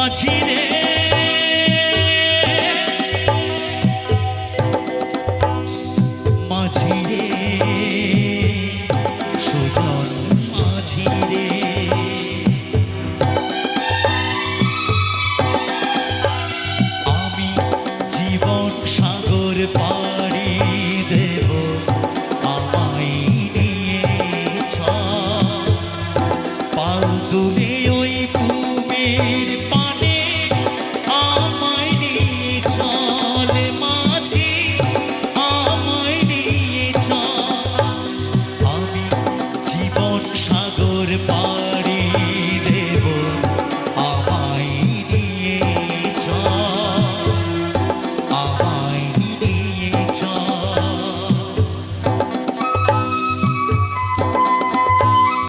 মাঝি রে মাঝি রে সুজন মাঝি রে আমি জীবন সাগর পাড়ি দেব আমায় নিয়ে চল পাল তুলে